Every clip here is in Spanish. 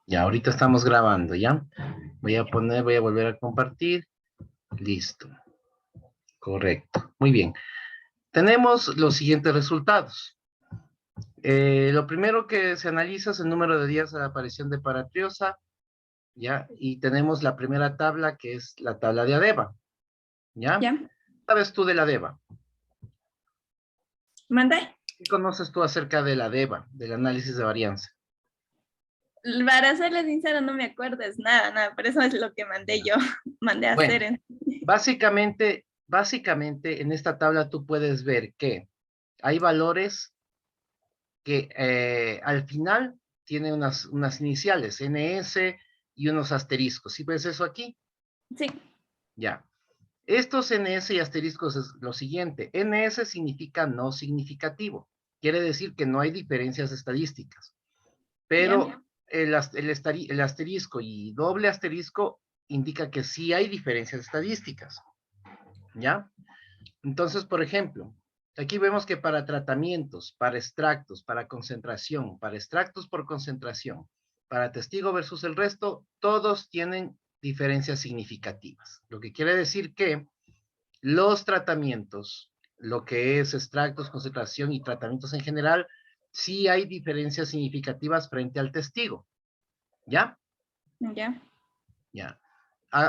Ya, ahorita estamos grabando, ¿ya? Voy a volver a compartir. Listo. Correcto. Muy bien. Tenemos los siguientes resultados. Lo primero que se analiza es el número de días de la aparición de paratriosa, ¿ya? Y tenemos la primera tabla, que es la tabla de ADEVA, ¿ya? ¿Ya? ¿Sabes tú de la ADEVA? ¿Mande? ¿Qué conoces tú acerca de la ADEVA, del análisis de varianza? Para serle sincero, no me acuerdo, es nada, por eso es lo que mandé yo, mandé a Bueno, hacer. básicamente en esta tabla tú puedes ver que hay valores que al final tiene unas iniciales, NS y unos asteriscos. ¿Sí ves eso aquí? Sí, Ya. Estos NS y asteriscos es lo siguiente. NS significa no significativo. Quiere decir que no hay diferencias estadísticas. Pero ya, el asterisco y doble asterisco indica que sí hay diferencias estadísticas. ¿Ya? Entonces, por ejemplo, aquí vemos que para tratamientos, para extractos, para concentración, para extractos por concentración, para testigo versus el resto, todos tienen diferencias significativas. Lo que quiere decir que los tratamientos, lo que es extractos, concentración y tratamientos en general, sí hay diferencias significativas frente al testigo. ¿Ya? ya, Ya.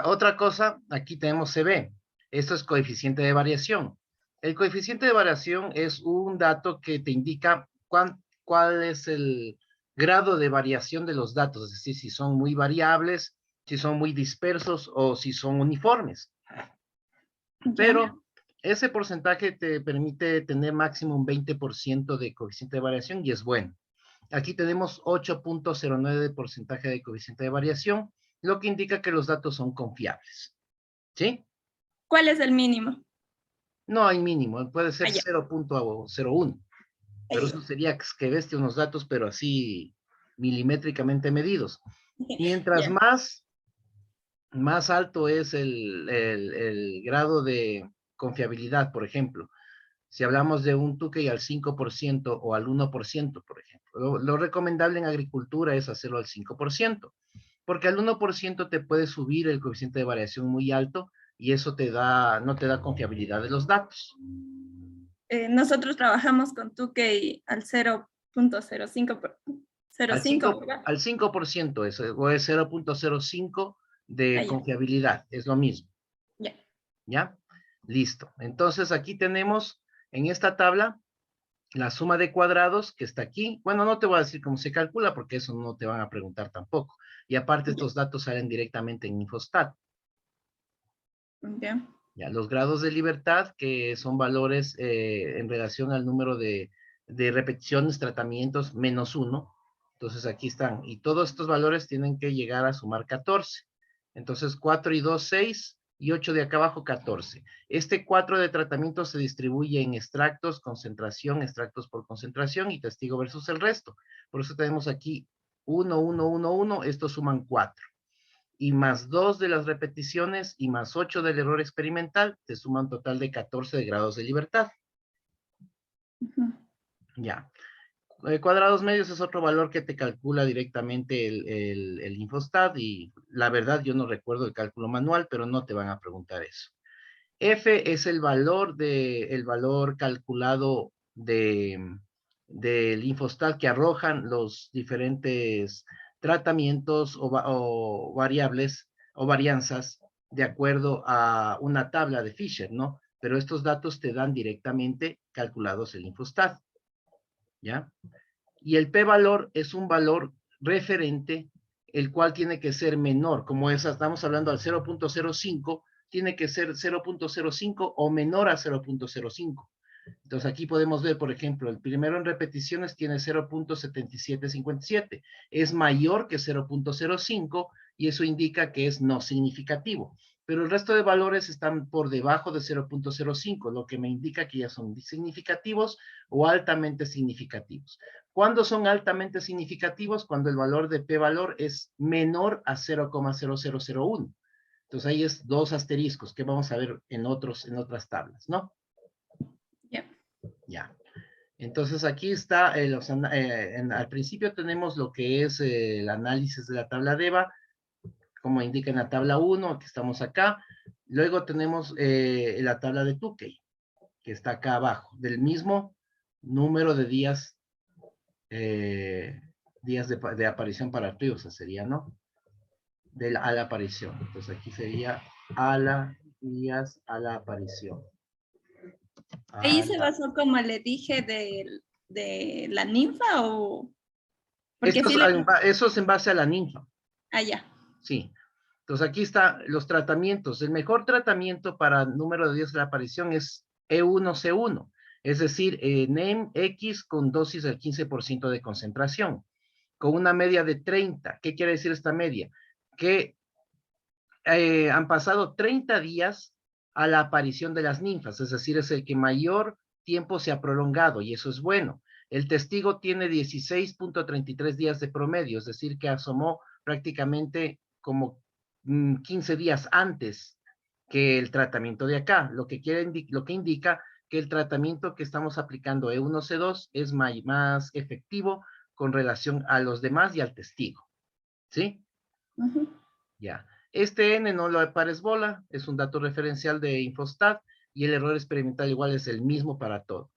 Otra cosa, aquí tenemos CB. Esto es coeficiente de variación. El coeficiente de variación es un dato que te indica cuál es el grado de variación de los datos, es decir, si son muy variables, si son muy dispersos o si son uniformes. ya, Pero ese porcentaje te permite tener máximo un 20% de coeficiente de variación y es bueno. Aquí tenemos 8.09 de porcentaje de coeficiente de variación, lo que indica que los datos son confiables. ¿Sí? ¿Cuál es el mínimo? No hay mínimo, puede ser Allá, 0.01, pero eso sería que bestia unos datos, pero así milimétricamente medidos. Mientras ya, más alto es el grado de confiabilidad, por ejemplo, si hablamos de un Tukey al 5% o al 1%, por ejemplo. Lo recomendable en agricultura es hacerlo al 5%, porque al 1% te puede subir el coeficiente de variación muy alto y eso no te da confiabilidad de los datos. nosotros trabajamos con Tukey al 0.05 Al 0.5, 5, ¿verdad? al 5% o es 0.05 de Allá, confiabilidad, es lo mismo, ya, ¿ya? Listo. Entonces aquí tenemos en esta tabla la suma de cuadrados que está aquí. Bueno, no te voy a decir cómo se calcula porque eso no te van a preguntar tampoco. Y aparte ya, estos datos salen directamente en Infostat. ya, Ya, los grados de libertad, que son valores en relación al número de repeticiones, tratamientos, -1. Entonces aquí están. Y todos estos valores tienen que llegar a sumar 14. Entonces 4 y 2, 6. Y 8 de acá abajo, 14. Este 4 de tratamiento se distribuye en extractos, concentración, extractos por concentración y testigo versus el resto. Por eso tenemos aquí 1, 1, 1, 1. Estos suman 4 y más 2 de las repeticiones y más 8 del error experimental, te suma un total de 14 de grados de libertad. Ya. Cuadrados medios es otro valor que te calcula directamente el Infostat y la verdad yo no recuerdo el cálculo manual, pero no te van a preguntar eso. F es el valor calculado del Infostat que arrojan los diferentes tratamientos o variables o varianzas de acuerdo a una tabla de Fisher, ¿no? Pero estos datos te dan directamente calculados el Infostat, ¿ya? Y el p-valor es un valor referente, el cual tiene que ser menor, como esa, estamos hablando al 0.05, tiene que ser 0.05 o menor a 0.05. Entonces aquí podemos ver, por ejemplo, el primero en repeticiones tiene 0.7757, es mayor que 0.05 y eso indica que es no significativo. Pero el resto de valores están por debajo de 0.05, lo que me indica que ya son significativos o altamente significativos. ¿Cuándo son altamente significativos? Cuando el valor de p-valor es menor a 0,0001. Entonces ahí es dos asteriscos que vamos a ver en otras tablas, ¿no? ya. Ya. Entonces aquí está, al principio tenemos lo que es el análisis de la tabla DEVA, como indica en la tabla 1, que estamos acá. Luego tenemos la tabla de Tukey, que está acá abajo, del mismo número de días, de aparición para arriba, o sea, sería, ¿no? A la aparición. Entonces aquí sería días a la aparición. Ahí se basó, como le dije, de la ninfa o... Porque sí le... Eso es en base a la ninfa. Ah, ya. Sí. Entonces aquí están los tratamientos. El mejor tratamiento para número de días de la aparición es E1C1, es decir, NEM-X con dosis del 15% de concentración, con una media de 30. ¿Qué quiere decir esta media? Que han pasado 30 días a la aparición de las ninfas, es decir, es el que mayor tiempo se ha prolongado y eso es bueno. El testigo tiene 16.33 días de promedio, es decir, que asomó prácticamente como 15 días antes que el tratamiento de acá, lo que indica que el tratamiento que estamos aplicando E1C2 es más efectivo con relación a los demás y al testigo, ¿sí? Ya. Este N no lo pares bola, es un dato referencial de Infostat y el error experimental igual es el mismo para todo.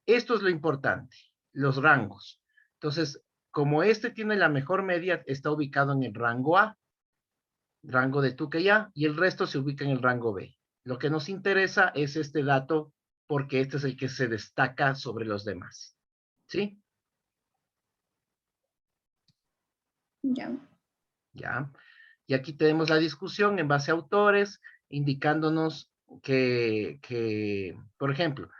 Esto es lo importante, los rangos. Entonces, como este tiene la mejor media, está ubicado en el rango A, rango de Tukey A, y el resto se ubica en el rango B. Lo que nos interesa es este dato porque este es el que se destaca sobre los demás. ¿Sí? Ya. Ya. Y aquí tenemos la discusión en base a autores, indicándonos por ejemplo,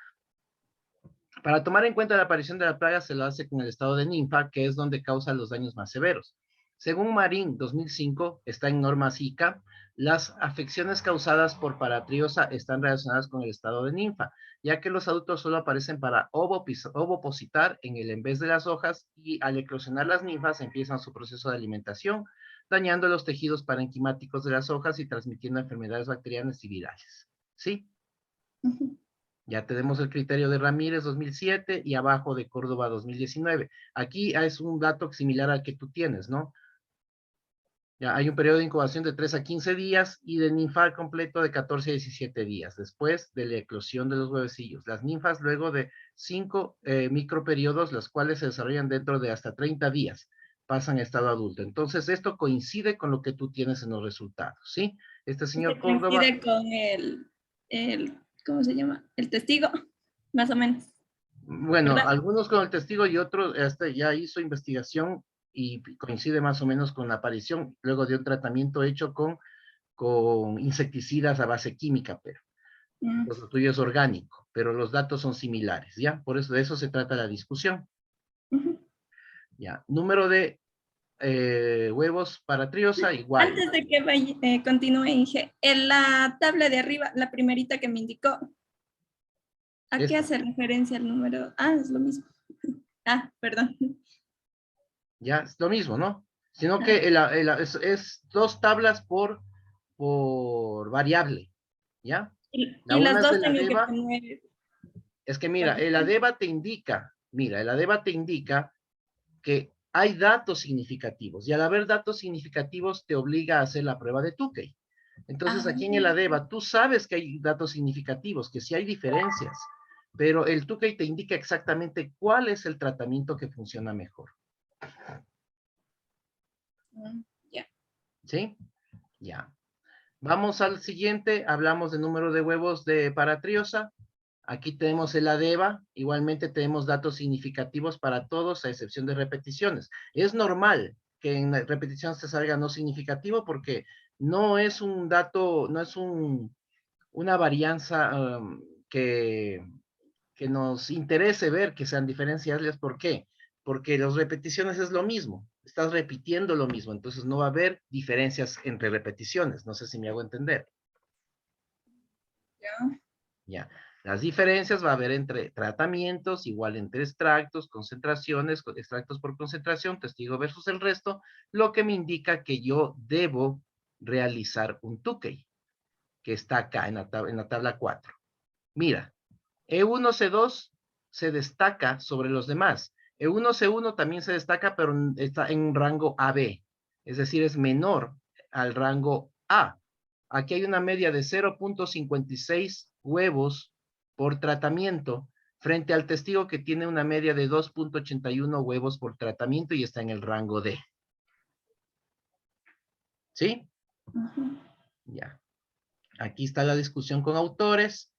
para tomar en cuenta la aparición de la plaga se lo hace con el estado de ninfa, que es donde causa los daños más severos. Según Marín 2005, está en normas ICA, las afecciones causadas por paratriosa están relacionadas con el estado de ninfa, ya que los adultos solo aparecen para ovopositar en vez de las hojas y al eclosionar las ninfas empiezan su proceso de alimentación, dañando los tejidos parenquimáticos de las hojas y transmitiendo enfermedades bacterianas y virales. ¿Sí? Ya tenemos el criterio de Ramírez 2007 y abajo de Córdoba 2019. Aquí es un dato similar al que tú tienes, ¿no? Ya hay un periodo de incubación de 3 a 15 días y de ninfar completo de 14 a 17 días, después de la eclosión de los huevecillos. Las ninfas luego de 5 microperiodos, las cuales se desarrollan dentro de hasta 30 días, pasan a estado adulto. Entonces, esto coincide con lo que tú tienes en los resultados, ¿sí? Este señor Córdoba... Coincide con ¿cómo se llama? El testigo, más o menos. Bueno, ¿Verdad? algunos con el testigo y otros ya hizo investigación y coincide más o menos con la aparición luego de un tratamiento hecho con insecticidas a base química, pero lo tuyo es orgánico, pero los datos son similares, ¿ya? Por eso de eso se trata la discusión, ¿ya? Número de huevos para triosa igual. Antes de que continúe, Inge, en la tabla de arriba, la primerita que me indicó, ¿a qué hace referencia el número? Ah, es lo mismo. Ah, perdón. Ya, es lo mismo, ¿no? Sino que es 2 tablas por variable, ¿ya? La Y las una es dos de la tengo que DEVA. poner. Es que mira, el ADEVA te indica, que hay datos significativos y al haber datos significativos te obliga a hacer la prueba de Tukey. Entonces Ah, aquí en el ADEVA tú sabes que hay datos significativos, que sí hay diferencias, pero el Tukey te indica exactamente cuál es el tratamiento que funciona mejor. ya. ¿Sí? Ya. Vamos al siguiente, hablamos de número de huevos de paratriosa. Aquí tenemos el ADEVA, igualmente tenemos datos significativos para todos, a excepción de repeticiones. Es normal que en la repetición se salga no significativo porque no es un dato, no es una varianza que nos interese ver que sean diferenciables. ¿Por qué? Porque las repeticiones es lo mismo, estás repitiendo lo mismo, entonces no va a haber diferencias entre repeticiones, no sé si me hago entender. Ya. Ya. Las diferencias va a haber entre tratamientos, igual entre extractos, concentraciones, extractos por concentración, testigo versus el resto, lo que me indica que yo debo realizar un Tukey, que está acá en la tabla 4. Mira, E1, C2 se destaca sobre los demás. E1C1 también se destaca, pero está en un rango AB, es decir, es menor al rango A. Aquí hay una media de 0.56 huevos por tratamiento, frente al testigo que tiene una media de 2.81 huevos por tratamiento y está en el rango D. ¿Sí? Ya. Aquí está la discusión con autores,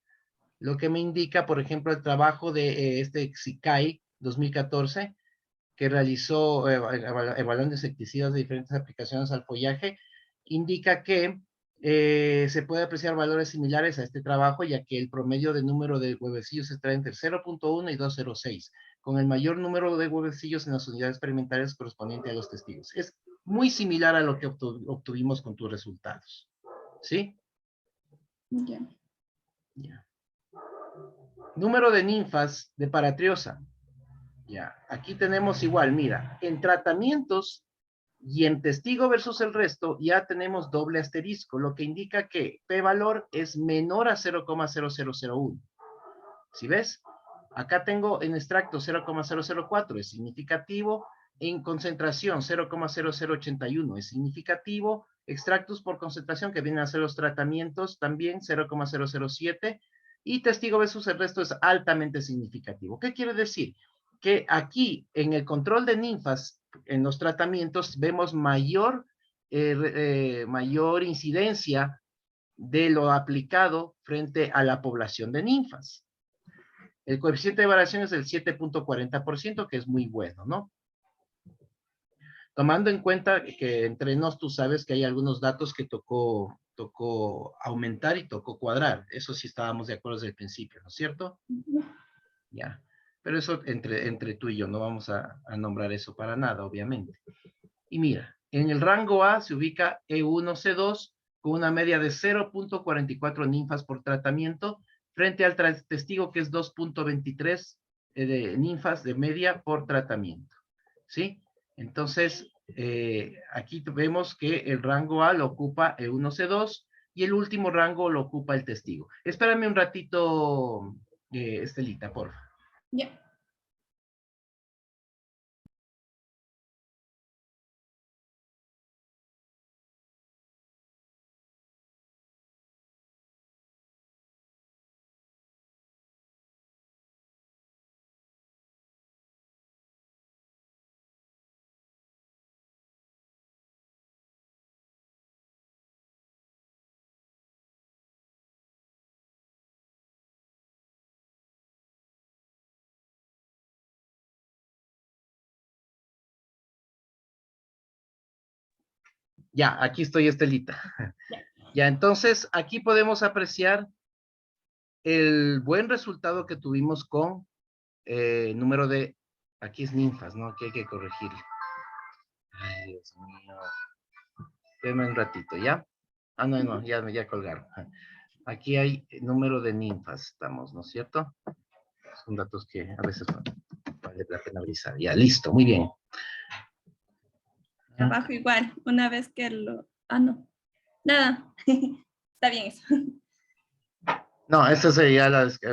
lo que me indica, por ejemplo, el trabajo de este XICAI 2014, que realizó evaluando insecticidas de diferentes aplicaciones al follaje, indica que se puede apreciar valores similares a este trabajo, ya que el promedio de número de huevecillos está entre 0.1 y 2.06, con el mayor número de huevecillos en las unidades experimentales correspondiente a los testigos. Es muy similar a lo que obtuvimos con tus resultados. ¿Sí? Ya. Ya. Número de ninfas de paratriosa. Ya, aquí tenemos igual, mira, en tratamientos y en testigo versus el resto ya tenemos doble asterisco, lo que indica que p-valor es menor a 0,0001. ¿Sí ves? Acá tengo en extracto 0,004, es significativo. En concentración 0,0081 es significativo. Extractos por concentración que vienen a ser los tratamientos también 0,007. Y testigo versus el resto es altamente significativo. ¿Qué quiere decir? Que aquí en el control de ninfas, en los tratamientos, vemos mayor incidencia de lo aplicado frente a la población de ninfas. El coeficiente de variación es del 7.40%, que es muy bueno, ¿no? Tomando en cuenta que entre nos tú sabes que hay algunos datos que tocó aumentar y tocó cuadrar. Eso sí estábamos de acuerdo desde el principio, ¿no es cierto? Ya. Pero eso entre tú y yo, no vamos a nombrar eso para nada, obviamente. Y mira, en el rango A se ubica E1C2 con una media de 0.44 ninfas por tratamiento, frente al testigo que es 2.23 de ninfas de media por tratamiento. ¿Sí? Entonces, aquí vemos que el rango A lo ocupa E1C2 y el último rango lo ocupa el testigo. Espérame un ratito, Estelita, por favor. Ya. Ya, aquí estoy, Estelita. Ya. Ya, entonces aquí podemos apreciar el buen resultado que tuvimos con número de, aquí es ninfas, ¿no? Aquí hay que corregir. Ay, Dios mío. Espérame un ratito, ¿ya? Ah, no, ya colgaron. Aquí hay número de ninfas, estamos, ¿no es cierto? Son datos que a veces vale la pena brisar. Ya, listo, muy bien. Abajo igual, una vez que lo... Ah, no. Nada. Está bien eso. No, esto sería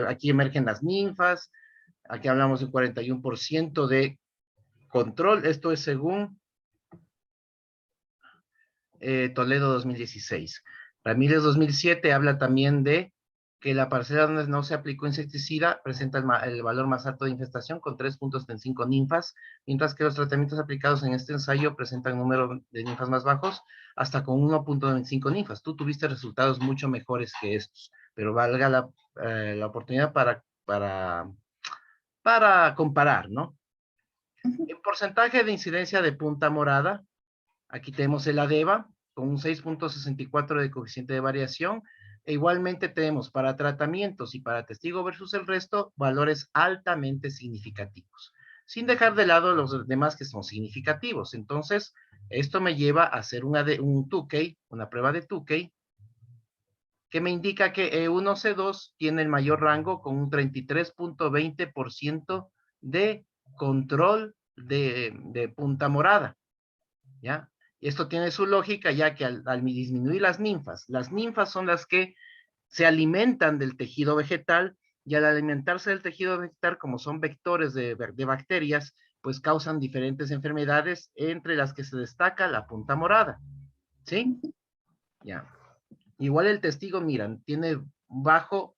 aquí emergen las ninfas, aquí hablamos de 41% de control, esto es según Toledo 2016. Ramírez 2007 habla también de que la parcela donde no se aplicó insecticida presenta el valor más alto de infestación con 3.75 ninfas, mientras que los tratamientos aplicados en este ensayo presentan un número de ninfas más bajos, hasta con 1.25 ninfas. Tú tuviste resultados mucho mejores que estos, pero valga la oportunidad para comparar, ¿no? En porcentaje de incidencia de punta morada, aquí tenemos el ADEVA con un 6.64 de coeficiente de variación. E igualmente tenemos para tratamientos y para testigo versus el resto valores altamente significativos, sin dejar de lado los demás que son significativos. Entonces, esto me lleva a hacer un Tukey, una prueba de Tukey, que me indica que E1C2 tiene el mayor rango con un 33.20% de control de punta morada. ¿Ya? Esto tiene su lógica, ya que al disminuir las ninfas son las que se alimentan del tejido vegetal y al alimentarse del tejido vegetal, como son vectores de bacterias, pues causan diferentes enfermedades, entre las que se destaca la punta morada. ¿Sí? Ya. Igual el testigo, miran, tiene baja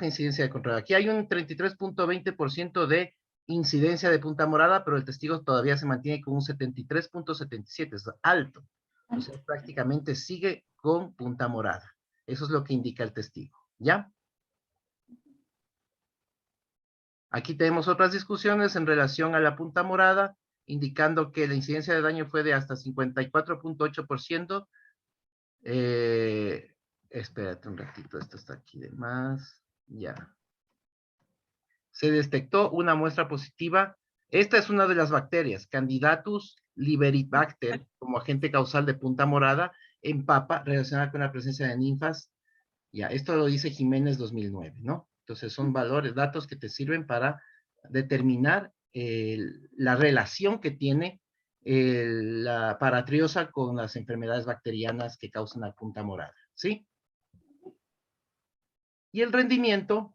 incidencia de control. Aquí hay un 33.20% de incidencia de punta morada, pero el testigo todavía se mantiene con un 73.77, es alto. O sea, prácticamente sigue con punta morada. Eso es lo que indica el testigo. ¿Ya? Aquí tenemos otras discusiones en relación a la punta morada, indicando que la incidencia de daño fue de hasta 54.8%. Espérate un ratito, esto está aquí de más. Ya. Se detectó una muestra positiva. Esta es una de las bacterias, Candidatus liberibacter, como agente causal de punta morada en papa relacionada con la presencia de ninfas. Ya, esto lo dice Jiménez 2009, ¿no? Entonces son valores, datos que te sirven para determinar la relación que tiene la paratriosa con las enfermedades bacterianas que causan la punta morada, ¿sí? Y el rendimiento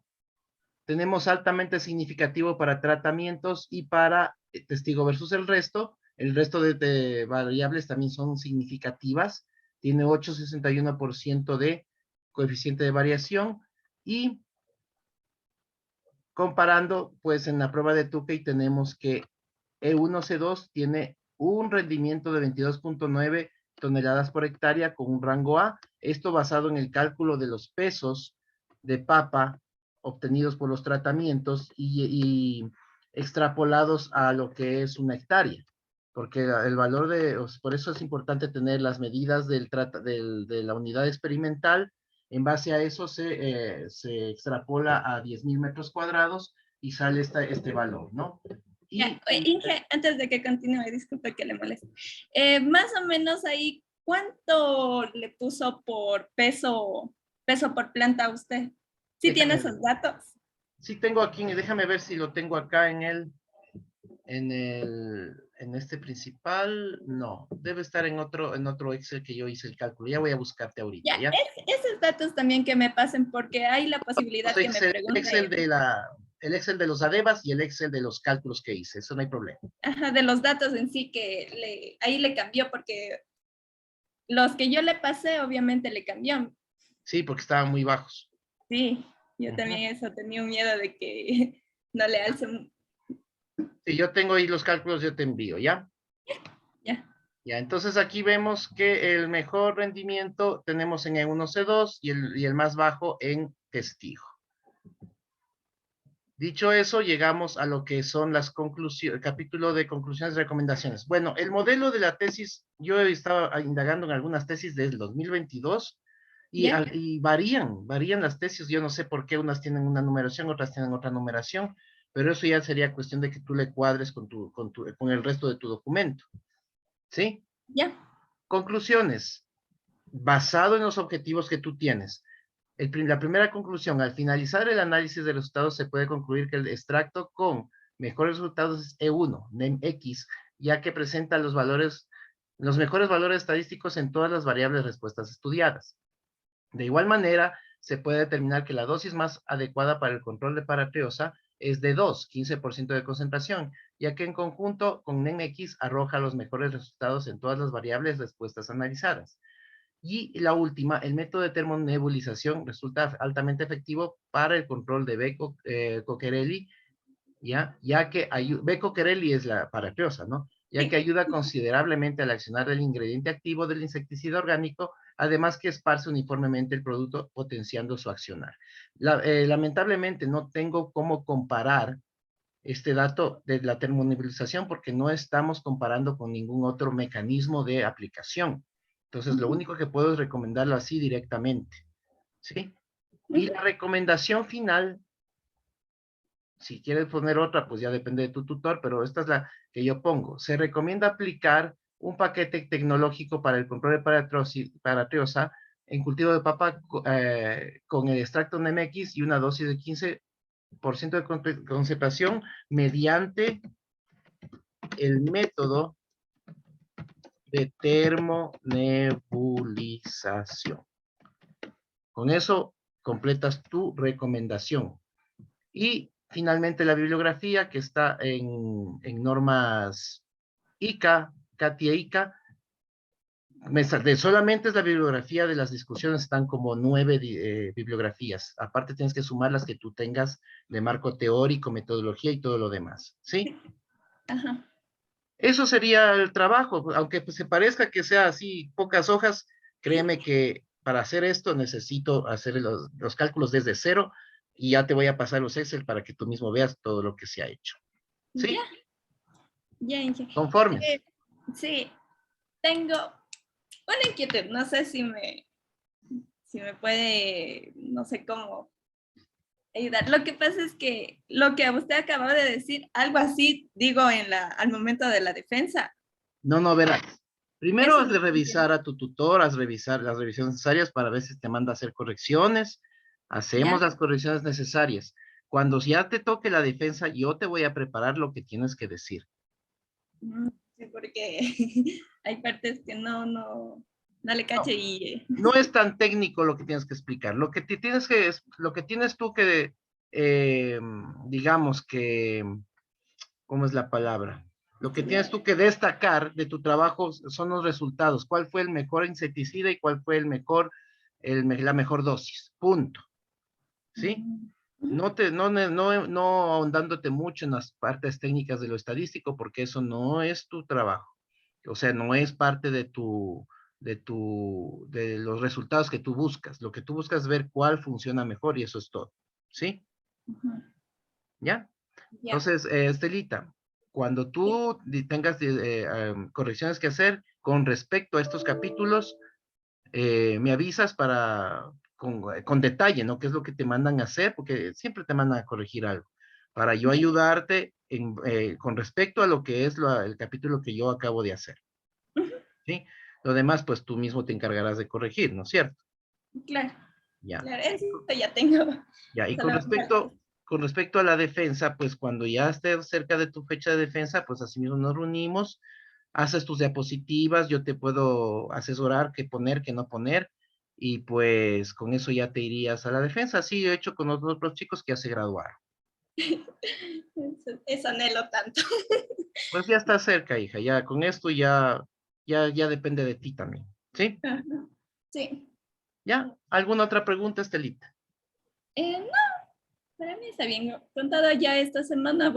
tenemos altamente significativo para tratamientos y para testigo versus el resto. El resto de variables también son significativas. Tiene 8,61% de coeficiente de variación y comparando, pues en la prueba de Tukey tenemos que E1C2 tiene un rendimiento de 22.9 toneladas por hectárea con un rango A. Esto basado en el cálculo de los pesos de papa obtenidos por los tratamientos y extrapolados a lo que es una hectárea. Porque el valor por eso es importante tener las medidas de la unidad experimental. En base a eso se extrapola a 10,000 metros cuadrados y sale este valor, ¿no? Ya, Inge, antes de que continúe, disculpe que le moleste. Más o menos ahí, ¿cuánto le puso por peso por planta a usted? ¿Sí tiene esos datos? Sí tengo aquí, déjame ver si lo tengo acá en este principal. No, debe estar en otro Excel que yo hice el cálculo. Ya voy a buscarte ahorita, Ya, ¿ya? esos datos también que me pasen porque hay la posibilidad que me pregunte. El Excel de los ADEBAS y el Excel de los cálculos que hice, eso no hay problema. Ajá, de los datos en sí que ahí le cambió porque los que yo le pasé obviamente le cambió. Sí, porque estaban muy bajos. Sí, yo también eso tenía un miedo de que no le alce. Sí, yo tengo ahí los cálculos, yo te envío, ¿ya? Ya. Ya, entonces aquí vemos que el mejor rendimiento tenemos en E1C2 y el más bajo en testigo. Dicho eso, llegamos a lo que son las conclusiones, el capítulo de conclusiones y recomendaciones. Bueno, el modelo de la tesis, yo he estado indagando en algunas tesis desde el 2022 y varían las tesis. Yo no sé por qué unas tienen una numeración, otras tienen otra numeración, pero eso ya sería cuestión de que tú le cuadres con el resto de tu documento. ¿Sí? Ya. Conclusiones. Basado en los objetivos que tú tienes. La primera conclusión, al finalizar el análisis de resultados se puede concluir que el extracto con mejores resultados es E1, NEMX, ya que presenta los mejores valores estadísticos en todas las variables respuestas estudiadas. De igual manera, se puede determinar que la dosis más adecuada para el control de paratriosa es de 2, 15% de concentración, ya que en conjunto con NEMX arroja los mejores resultados en todas las variables respuestas analizadas. Y la última, el método de termonebulización resulta altamente efectivo para el control de Becquereli, ya que Becquereli es la paratriosa, ¿no? Ya que ayuda considerablemente al accionar el ingrediente activo del insecticida orgánico, además que esparce uniformemente el producto, potenciando su accionar. Lamentablemente no tengo cómo comparar este dato de la termonebulización porque no estamos comparando con ningún otro mecanismo de aplicación. Entonces, lo único que puedo es recomendarlo así directamente, ¿sí? Y la recomendación final, si quieres poner otra, pues ya depende de tu tutor, pero esta es la que yo pongo. Se recomienda aplicar un paquete tecnológico para el control de paratriosa en cultivo de papa con el extracto NMX y una dosis de 15% de concentración mediante el método de termonebulización. Con eso completas tu recomendación. Y finalmente la bibliografía que está en normas ICA, CATIA ICA, solamente es la bibliografía de las discusiones, están como 9 bibliografías. Aparte tienes que sumar las que tú tengas de marco teórico, metodología y todo lo demás, ¿sí? Ajá. Eso sería el trabajo, aunque pues, se parezca que sea así, pocas hojas, créeme que para hacer esto necesito hacer los cálculos desde cero y ya te voy a pasar los Excel para que tú mismo veas todo lo que se ha hecho, Ya, ¿sí? ya, Inge. Conformes. Sí, tengo una inquietud, no sé si me puede, no sé cómo ayudar. Lo que pasa es que lo que usted acaba de decir, algo así, digo, al momento de la defensa. No, verás. Primero Eso has no de entiendo. revisar a tu tutor, has de revisar las revisiones necesarias para ver si te manda a hacer correcciones. Hacemos ¿Ya? las correcciones necesarias. Cuando ya te toque la defensa, yo te voy a preparar lo que tienes que decir. Sí, porque hay partes que no le caché No, y... no es tan técnico lo que tienes que explicar. Lo que tienes tú que, eh, digamos que, ¿cómo es la palabra? Lo que tienes tú que destacar de tu trabajo son los resultados. ¿Cuál fue el mejor insecticida y cuál fue la mejor dosis? Punto. ¿Sí? No ahondándote mucho en las partes técnicas de lo estadístico, porque eso no es tu trabajo. O sea, no es parte de los resultados que tú buscas. Lo que tú buscas es ver cuál funciona mejor y eso es todo. ¿Sí? ¿Ya? Ya. Entonces, Estelita, cuando tú tengas correcciones que hacer con respecto a estos capítulos, me avisas con detalle, ¿no? ¿Qué es lo que te mandan a hacer? Porque siempre te mandan a corregir algo, para yo Ya. ayudarte con respecto a lo que es el capítulo que yo acabo de hacer, ¿sí? Lo demás, pues tú mismo te encargarás de corregir, ¿no es cierto? Claro, Ya. claro, eso ya tengo. Ya, y Solo falta. con respecto a la defensa, pues cuando ya estés cerca de tu fecha de defensa, pues así mismo nos reunimos, haces tus diapositivas, yo te puedo asesorar qué poner, qué no poner, y pues con eso ya te irías a la defensa. Así he hecho con los otros chicos que ya se graduaron. Eso anhelo tanto. Pues ya está cerca, hija, ya con esto ya depende de ti también, ¿sí? Ajá. Sí. ¿Ya? ¿Alguna otra pregunta, Estelita? No, para mí está bien. Con todo ya esta semana